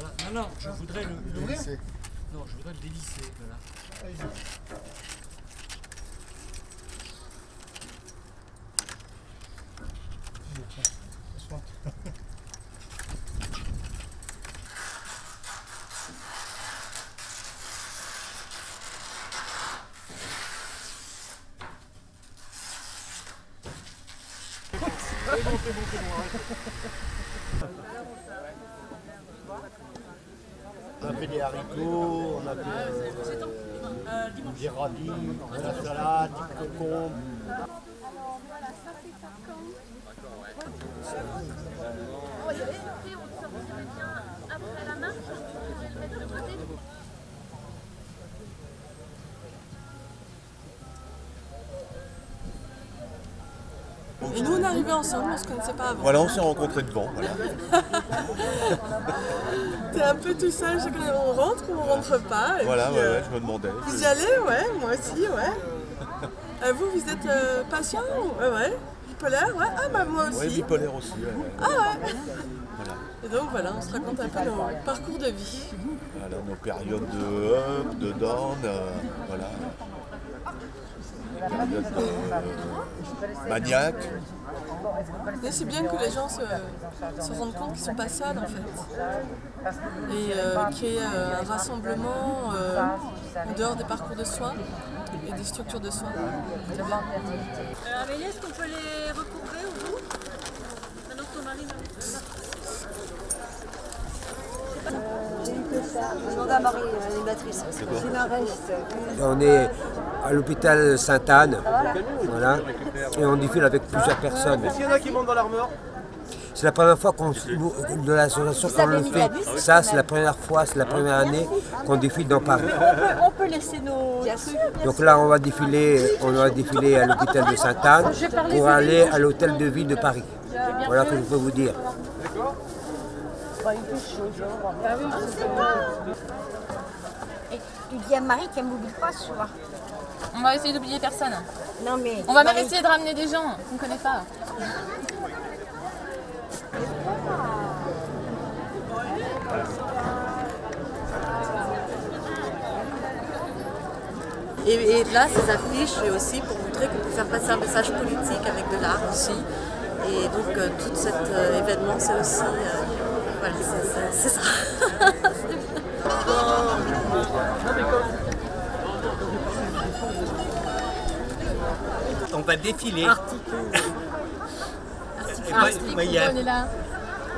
Voilà. Non, je voudrais le Dévisser. Non, je voudrais le dévisser. Voilà. On a fait des haricots, on a fait des radis, de la salade, du concombre. Et nous on est arrivés ensemble, on se connaissait pas avant. Voilà, on s'est rencontrés devant. Voilà. T'es un peu tout seul, chacun on rentre ou on rentre pas. Et Voilà, puis, ouais, je me demandais. Vous y allez, ouais, moi aussi, ouais. Vous êtes patient? Ouais. Bipolaire, ouais. Ah bah moi aussi. Oui, bipolaire aussi. Ouais. Ah ouais. Voilà. Et donc voilà, on se raconte un peu nos parcours de vie. Voilà, nos périodes de up, de down, voilà. Des périodes maniaques. Mais c'est bien que les gens se rendent compte qu'ils sont pas seuls en fait. Et qu'il y ait un rassemblement en dehors des parcours de soins et des structures de soins. Amélie, est-ce qu'on peut les recouvrer au bout? Maintenant que ton mari Je demande à Marie, l'animatrice. On est à l'hôpital Sainte-Anne, voilà, et on défile avec plusieurs personnes. Est-ce qu'il y en a qui montent dans l'armure? C'est la première fois de l'association qu'on le fait. Ça, c'est la première fois, c'est la première année qu'on défile dans Paris. On peut laisser nos trucs. Donc là, on va défiler à l'hôpital de Sainte-Anne pour aller à l'hôtel de ville de Paris. Voilà ce que je peux vous dire. Et tu dis à Marie qu'elle ne m'oublie pas ce soir. On va essayer d'oublier personne. Non mais. On va même essayer de ramener des gens qu'on ne connaît pas. Et là, ces affiches, c'est aussi pour montrer qu'on peut faire passer un message politique avec de l'art aussi. Et donc, tout cet événement, c'est aussi... voilà, c'est ça. On va défiler. Pourquoi on est là?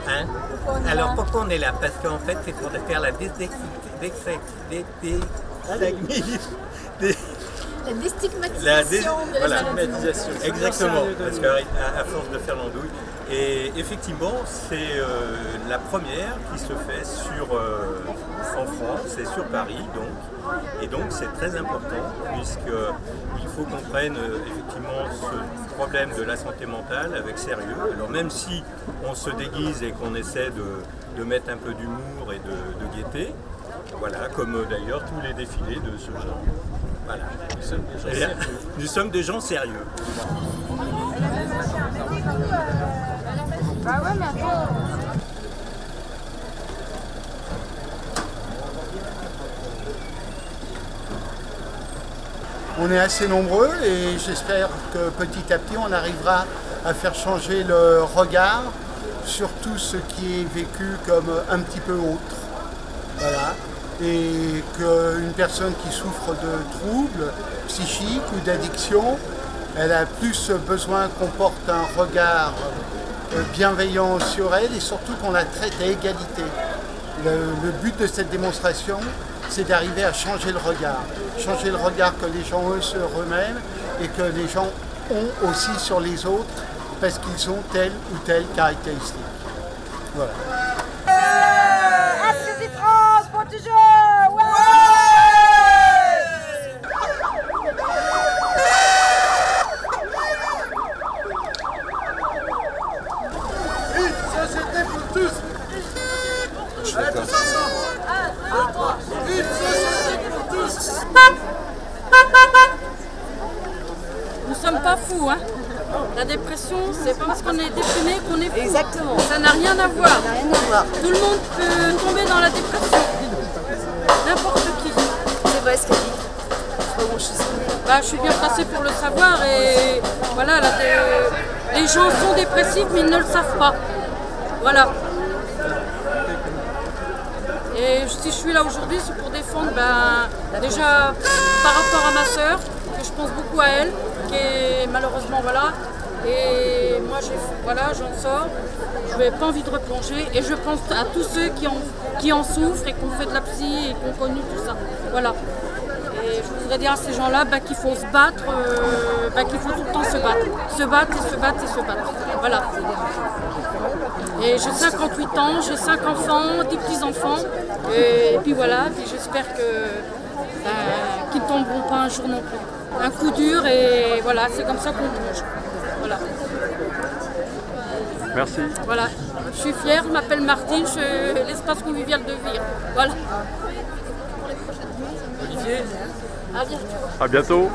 Hein? Alors pourquoi on est là? Parce qu'en fait c'est pour faire la déstigmatisation de la maladie. Exactement, parce qu'à force de faire l'andouille. Et effectivement, c'est la première qui se fait en France et sur Paris. Et donc c'est très important puisqu'il faut qu'on prenne effectivement ce problème de la santé mentale avec sérieux. Alors même si on se déguise et qu'on essaie de mettre un peu d'humour et de gaieté, voilà, comme d'ailleurs tous les défilés de ce genre. Voilà. Nous sommes des gens sérieux. Ah ouais, mais attends. On est assez nombreux et j'espère que petit à petit on arrivera à faire changer le regard sur tout ce qui est vécu comme un petit peu autre. Voilà. Et qu'une personne qui souffre de troubles psychiques ou d'addiction, elle a plus besoin qu'on porte un regard bienveillant sur elle et surtout qu'on la traite à égalité. Le but de cette démonstration, c'est d'arriver à changer le regard que les gens ont sur eux-mêmes et que les gens ont aussi sur les autres parce qu'ils ont telle ou telle caractéristique. Voilà. Est-ce que France pour toujours? Ouais. Une société pour tous. Allez, tous ensemble. 1, 2, 3. Une société pour tous. Nous sommes pas fous, hein. La dépression, c'est pas parce qu'on est déprimé qu'on est fou. Exactement. Ça n'a rien à voir. Tout le monde peut tomber dans la dépression. N'importe qui. C'est vrai ce qu'elle dit. Bah, je suis bien placée pour le savoir et voilà, les gens sont dépressifs mais ils ne le savent pas. Voilà. Et si je suis là aujourd'hui, c'est pour défendre déjà par rapport à ma sœur, que je pense beaucoup à elle, qui est malheureusement voilà. Et moi j'en sors, je n'ai pas envie de replonger et je pense à tous ceux qui en souffrent et qui ont fait de la psy et qui ont connu tout ça. Voilà. Et je voudrais dire à ces gens-là qu'il faut se battre, qu'il faut tout le temps se battre. Se battre et se battre et se battre. Voilà. Et j'ai 58 ans, j'ai 5 enfants, 10 petits-enfants. Et puis voilà, puis j'espère qu'ils ne tomberont pas un jour non plus. Un coup dur et voilà, c'est comme ça qu'on bouge. Voilà. Merci. Voilà. Je suis fière, je m'appelle Martine, je suis l'espace convivial de Vire. Voilà. Olivier, à bientôt. À bientôt.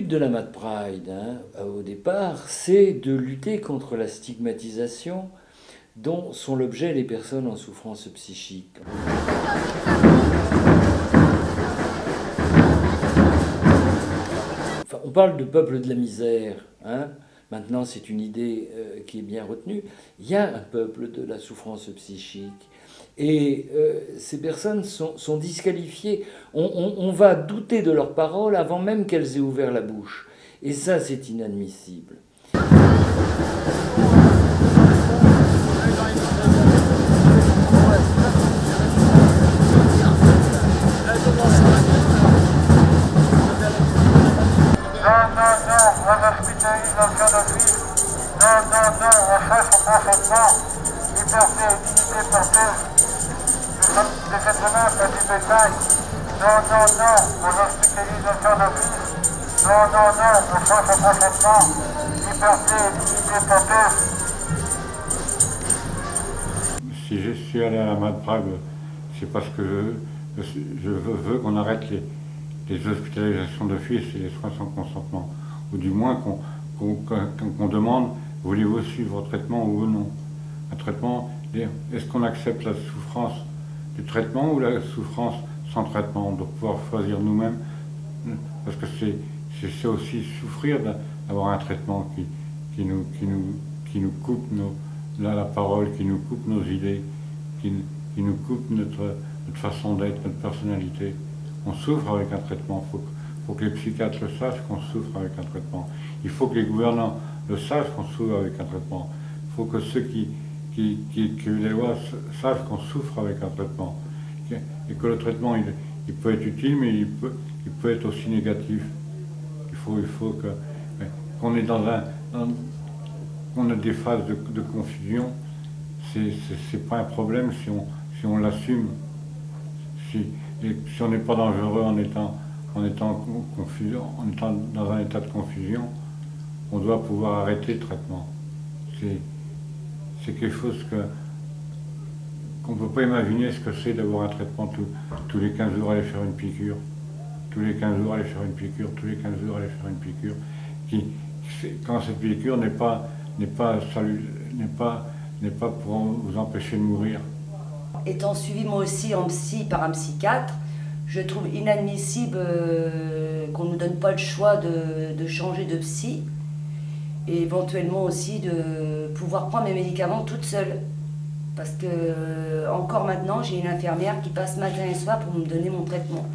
De la Mad Pride, au départ, c'est de lutter contre la stigmatisation dont sont l'objet les personnes en souffrance psychique. Enfin, on parle de peuple de la misère, maintenant c'est une idée qui est bien retenue. Il y a un peuple de la souffrance psychique. Et ces personnes sont disqualifiées. On va douter de leurs paroles avant même qu'elles aient ouvert la bouche. Et ça, c'est inadmissible. Si je suis allé à la Mad Pride, c'est parce que je veux qu'on arrête les hospitalisations d'office et les soins sans consentement. Ou du moins qu'on demande, voulez-vous suivre un traitement ou non? Un traitement, est-ce qu'on accepte la souffrance du traitement ou la souffrance sans traitement? On doit pouvoir choisir nous-mêmes, parce que c'est aussi souffrir d'avoir un traitement qui nous coupe la parole, qui nous coupe nos idées, qui nous coupe notre façon d'être, notre personnalité. On souffre avec un traitement. Il faut que les psychiatres le sachent qu'on souffre avec un traitement. Il faut que les gouvernants le sachent qu'on souffre avec un traitement. Il faut que ceux qui les lois sachent qu'on souffre avec un traitement. Et que le traitement, il peut être utile, mais il peut être aussi négatif. Il faut qu'on est qu'on a des phases de confusion. C'est pas un problème si on l'assume. Si on n'est pas dangereux en étant dans un état de confusion, on doit pouvoir arrêter le traitement. C'est quelque chose qu'on ne peut pas imaginer ce que c'est d'avoir un traitement tous les 15 jours aller faire une piqûre. Tous les 15 jours aller faire une piqûre, tous les 15 jours aller faire une piqûre. Quand cette piqûre n'est pas pour vous empêcher de mourir. Étant suivi moi aussi en psy par un psychiatre, je trouve inadmissible qu'on ne nous donne pas le choix de changer de psy et éventuellement aussi de pouvoir prendre mes médicaments toute seule. Parce que encore maintenant, j'ai une infirmière qui passe matin et soir pour me donner mon traitement.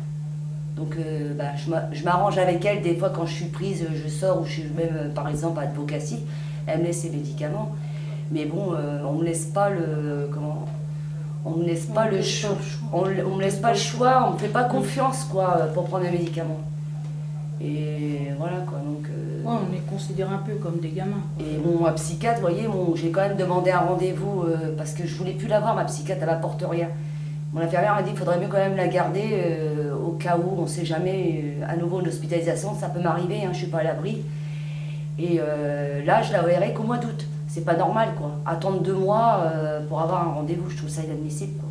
Donc je m'arrange avec elle, des fois quand je suis prise, je sors ou je suis même par exemple à Advocacy, elle me laisse ses médicaments. Mais bon, on me laisse pas le on me laisse pas le choix, on me laisse pas le choix, on me fait pas confiance quoi pour prendre les médicaments. Et voilà quoi donc. On est considéré un peu comme des gamins. Et mon psychiatre, vous voyez, j'ai quand même demandé un rendez-vous parce que je voulais plus la voir, ma psychiatre, elle apporte rien. Mon infirmière m'a dit qu'il faudrait mieux quand même la garder au cas où, on ne sait jamais, à nouveau une hospitalisation, ça peut m'arriver, hein, je ne suis pas à l'abri. Et là, je la verrai qu'au mois d'août. C'est pas normal, quoi. Attendre 2 mois pour avoir un rendez-vous, je trouve ça inadmissible, quoi.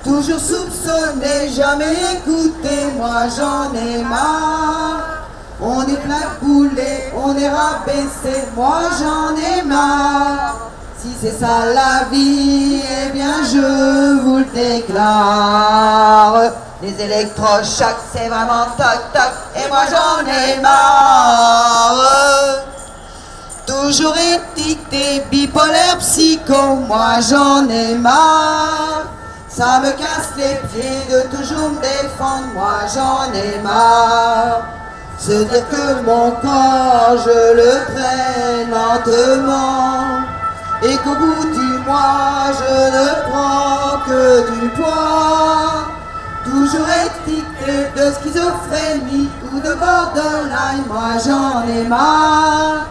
Toujours soupçonné, jamais écouté, moi j'en ai marre. On est plein poulet, on est rabaissé, moi j'en ai marre. Si c'est ça la vie, eh bien je vous le déclare. Les électrochocs, c'est vraiment toc toc, et moi j'en ai marre. Toujours étiqueté, bipolaire, psycho, moi j'en ai marre. Ça me casse les pieds de toujours me défendre, moi j'en ai marre. Se dire que mon corps je le traîne lentement et qu'au bout du mois je ne prends que du poids. Toujours étiqueté de schizophrénie ou de borderline, moi j'en ai marre.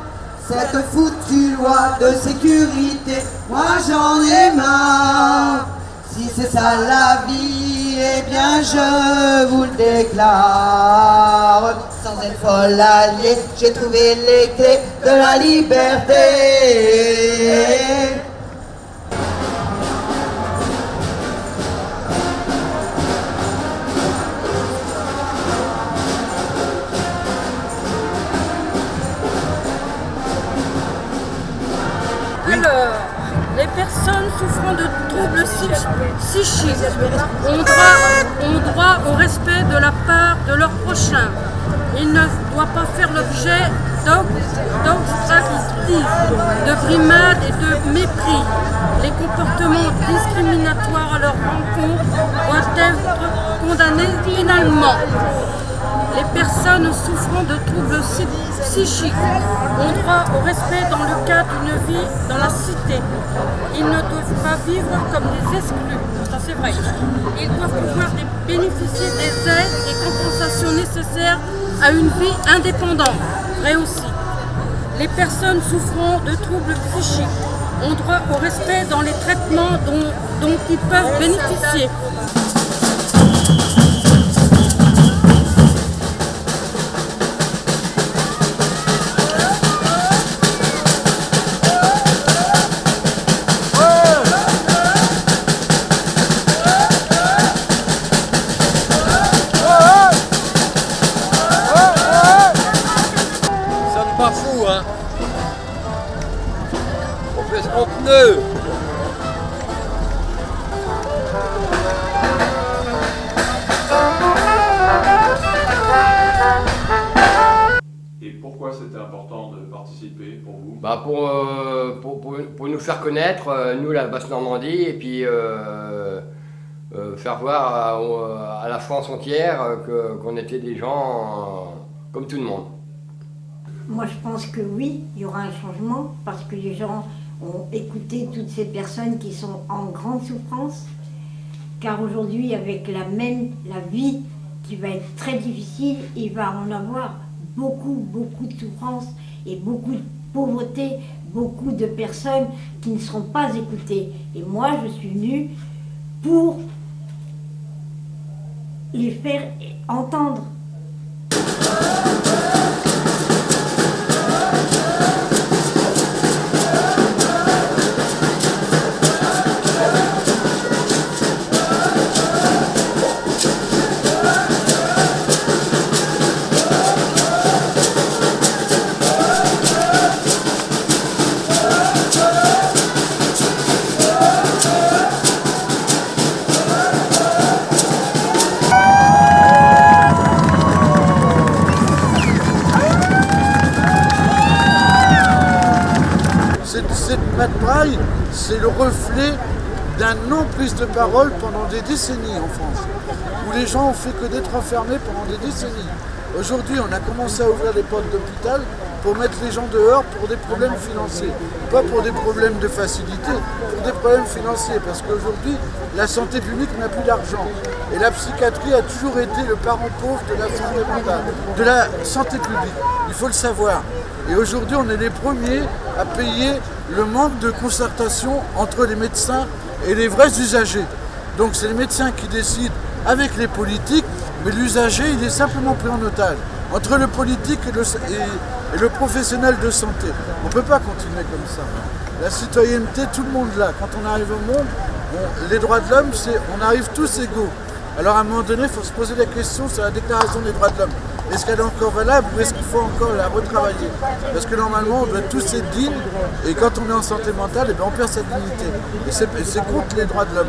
Cette foutue loi de sécurité, moi j'en ai marre. Si c'est ça la vie, eh bien je vous le déclare. Sans être folle alliée, j'ai trouvé les clés de la liberté. Alors, les personnes souffrant de troubles psychiques ont droit au respect de la part de leur prochain. Il ne doit pas faire l'objet d'obscurité bêtises, de brimades et de mépris. Les comportements discriminatoires à leur rencontre doivent être condamnés pénalement. Les personnes souffrant de troubles psychiques ont droit au respect dans le cadre d'une vie dans la cité. Ils ne doivent pas vivre comme des exclus, ça c'est vrai. Ils doivent pouvoir bénéficier des aides et compensations nécessaires à une vie indépendante, vrai aussi. Les personnes souffrant de troubles psychiques ont droit au respect dans les traitements dont ils peuvent bénéficier. Pas fou, hein. On fait ce qu'on peut. Et pourquoi c'était important de participer pour vous? Bah pour nous faire connaître, nous la Basse-Normandie, et puis faire voir à la France entière qu'on était des gens comme tout le monde. Moi, je pense que oui, il y aura un changement parce que les gens ont écouté toutes ces personnes qui sont en grande souffrance. Car aujourd'hui, avec la vie qui va être très difficile, il va en avoir beaucoup de souffrance et beaucoup de pauvreté, beaucoup de personnes qui ne seront pas écoutées. Et moi, je suis venue pour les faire entendre. Cette Mad Pride, c'est le reflet d'un non-prise de parole pendant des décennies en France, où les gens ont fait que d'être enfermés pendant des décennies. Aujourd'hui, on a commencé à ouvrir les portes d'hôpital pour mettre les gens dehors pour des problèmes financiers. Pas pour des problèmes de facilité, pour des problèmes financiers. Parce qu'aujourd'hui, la santé publique n'a plus d'argent. Et la psychiatrie a toujours été le parent pauvre de la santé mentale, de la santé publique. Il faut le savoir. Et aujourd'hui, on est les premiers à payer le manque de concertation entre les médecins et les vrais usagers. Donc c'est les médecins qui décident avec les politiques, mais l'usager, il est simplement pris en otage. Entre le politique et le professionnel de santé. On ne peut pas continuer comme ça. La citoyenneté, tout le monde l'a. Quand on arrive au monde, les droits de l'homme, c'est on arrive tous égaux. Alors à un moment donné, il faut se poser la question sur la déclaration des droits de l'homme. Est-ce qu'elle est encore valable ou est-ce qu'il faut encore la retravailler? Parce que normalement, on doit tous être dignes et quand on est en santé mentale, eh bien, on perd sa dignité. Et c'est contre les droits de l'homme.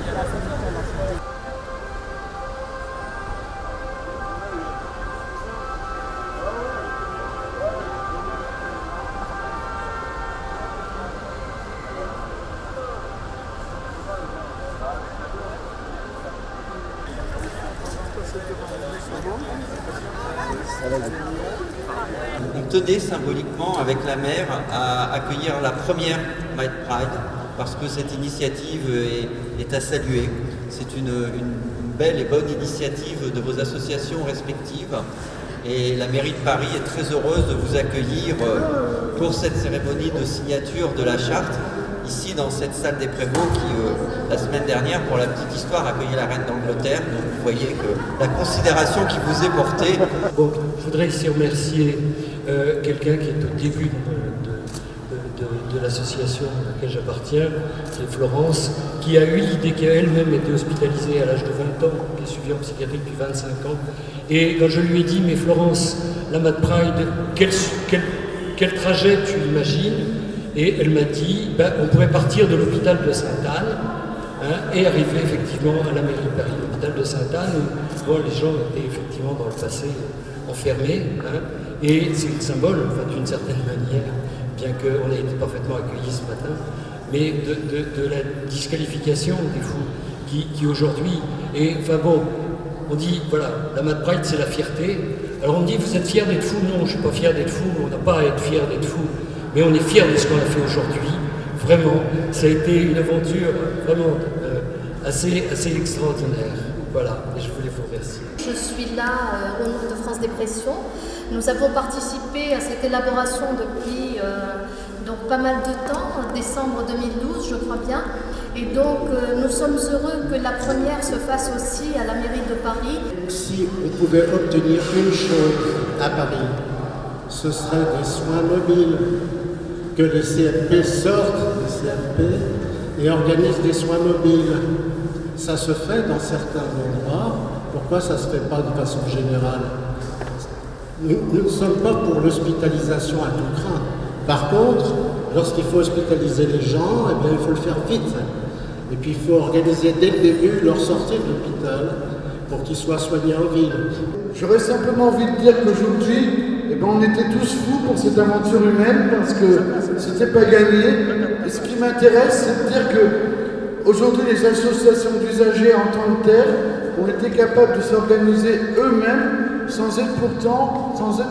On tenait symboliquement avec la maire à accueillir la première Mad Pride parce que cette initiative est à saluer. C'est une belle et bonne initiative de vos associations respectives et la mairie de Paris est très heureuse de vous accueillir pour cette cérémonie de signature de la charte ici dans cette salle des Prévôts qui, la semaine dernière, pour la petite histoire, accueillait la reine d'Angleterre. Donc vous voyez que la considération qui vous est portée... Bon, je voudrais ici remercier quelqu'un qui est au début de l'association à laquelle j'appartiens, qui est Florence, qui a eu l'idée, qui a elle-même été hospitalisée à l'âge de 20 ans, qui est suivie en psychiatrie depuis 25 ans. Et quand je lui ai dit, mais Florence, la Mad Pride, quel trajet tu imagines? Et elle m'a dit, ben, on pourrait partir de l'hôpital de Sainte-Anne et arriver effectivement à la mairie de Paris. L'hôpital de Sainte-Anne, où bon, les gens étaient effectivement dans le passé enfermés, et c'est le symbole, enfin, d'une certaine manière, bien qu'on ait été parfaitement accueillis ce matin, mais de la disqualification des fous qui aujourd'hui, et enfin bon, on dit, voilà, la Mad Pride c'est la fierté. Alors on me dit, vous êtes fiers d'être fou? Non, je ne suis pas fier d'être fou, on n'a pas à être fier d'être fou, mais on est fiers de ce qu'on a fait aujourd'hui. Vraiment, ça a été une aventure vraiment assez extraordinaire. Voilà, et je voulais vous remercier. Je suis là au nom de France Dépression. Nous avons participé à cette élaboration depuis donc pas mal de temps, en décembre 2012 je crois bien. Et donc nous sommes heureux que la première se fasse aussi à la mairie de Paris. Si on pouvait obtenir une chose à Paris, ce serait des soins mobiles. Que les CMP sortent des CMP et organisent des soins mobiles. Ça se fait dans certains endroits. Pourquoi ça ne se fait pas de façon générale? Nous ne sommes pas pour l'hospitalisation à tout craint. Par contre, lorsqu'il faut hospitaliser les gens, eh bien, il faut le faire vite. Et puis il faut organiser dès le début leur sortie de l'hôpital pour qu'ils soient soignés en ville. J'aurais simplement envie de dire qu'aujourd'hui, eh ben, on était tous fous pour cette aventure humaine parce que c'était pas gagné. Et ce qui m'intéresse, c'est de dire que aujourd'hui, les associations d'usagers en tant que telles ont été capables de s'organiser eux-mêmes sans être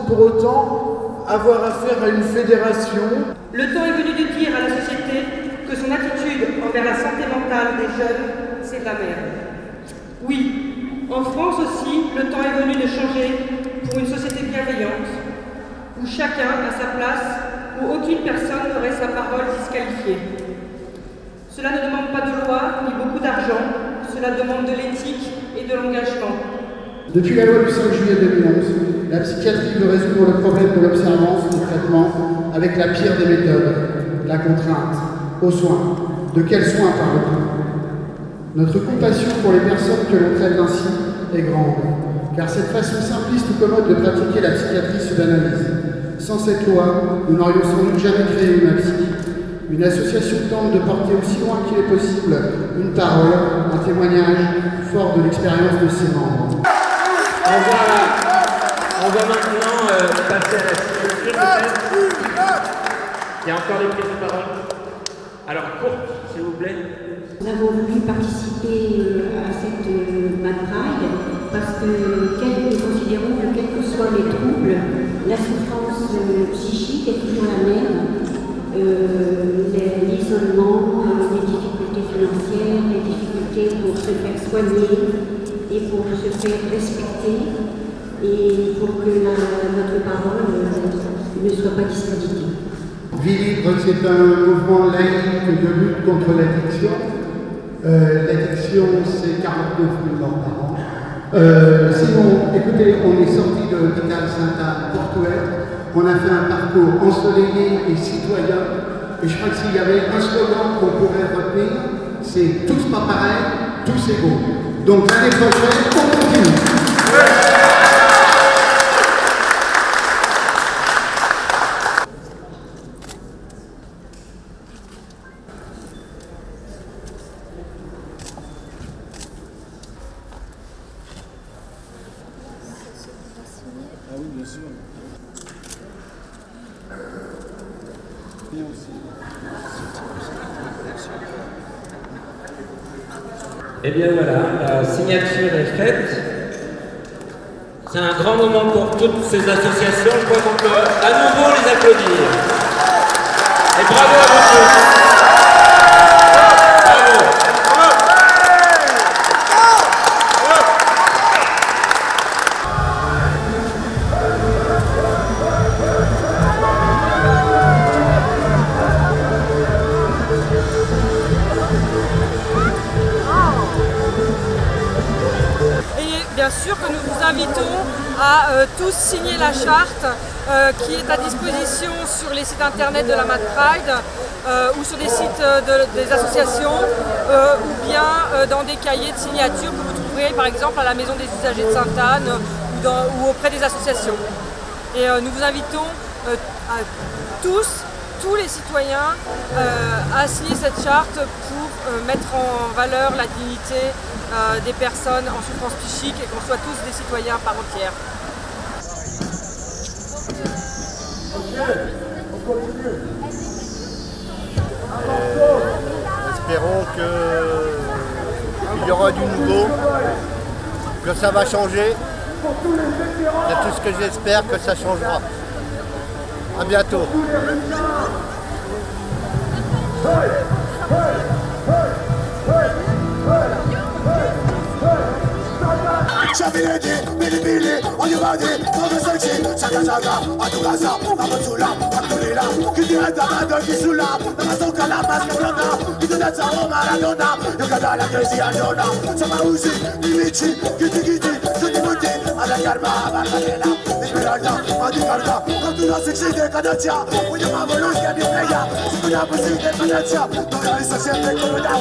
pour autant avoir affaire à une fédération. Le temps est venu de dire à la société que son attitude envers la santé mentale des jeunes, c'est de la merde. Oui, en France aussi, le temps est venu de changer pour une société bienveillante, où chacun a sa place, où aucune personne n'aurait sa parole disqualifiée. Cela ne demande pas de loi ni beaucoup d'argent, cela demande de l'éthique et de l'engagement. Depuis la loi du 5 juillet 2011, la psychiatrie veut résoudre le problème de l'observance du traitement avec la pire des méthodes, la contrainte, aux soins. De quels soins parle-t-on? Notre compassion pour les personnes que l'on traite ainsi est grande, car cette façon simpliste ou commode de pratiquer la psychiatrie se banalise. Sans cette loi, nous n'aurions sans doute jamais créé une APSI. Une association tente de porter aussi loin qu'il est possible une parole, un témoignage fort de l'expérience de ses membres. On va maintenant passer à la signature. Il y a encore des prises de parole. Alors courte, s'il vous plaît. Nous avons voulu participer à cette Mad Pride parce que nous considérons que quels que soient les troubles, la souffrance psychique est toujours la même. L'isolement, les difficultés financières, les difficultés pour se faire soigner et pour se faire respecter et pour que notre parole ne soit pas discréditée. Vie Libre, c'est un mouvement laïque de lutte contre l'addiction. L'addiction, c'est 49 000 morts par an. Sinon, écoutez, on est sorti de l'hôpital Sainte-Anne, Portuaire. On a fait un parcours ensoleillé et citoyen. Et je crois que s'il y avait un slogan qu'on pourrait retenir, c'est tous pas pareils, tous égaux. Donc l'année prochaine, on continue. Ah oui, bien sûr. Bien aussi. Eh bien voilà, la signature est faite. C'est un grand moment pour toutes ces associations. Je crois qu'on peut à nouveau les applaudir. Et bravo à vous tous. Bien sûr que nous vous invitons à tous signer la charte qui est à disposition sur les sites internet de la Mad Pride ou sur des sites des associations ou bien dans des cahiers de signature que vous trouverez par exemple à la Maison des usagers de Sainte-Anne ou auprès des associations. Et nous vous invitons à tous les citoyens à signer cette charte pour mettre en valeur la dignité des personnes en souffrance psychique et qu'on soit tous des citoyens par entière. Ok, on continue. espérons qu'il y aura du nouveau, que ça va changer. C'est tout ce que j'espère, que ça changera. À bientôt. Shabilete, bilibili, oyubade, konversation, shaka shaka, atukasa, amatula, akulila, kitiata mado kisula, namasoka la mascarona, kitudata o Maradona, yukadala crazy andona, samauzi, nimichi, kiti, sutimuti, alakarma, barbarela, esmeralda, adikarda, kantuna sexy de Kadatia, uyama volusia di playa, sikuna pusi de Kadatia, toda esa siempre corona,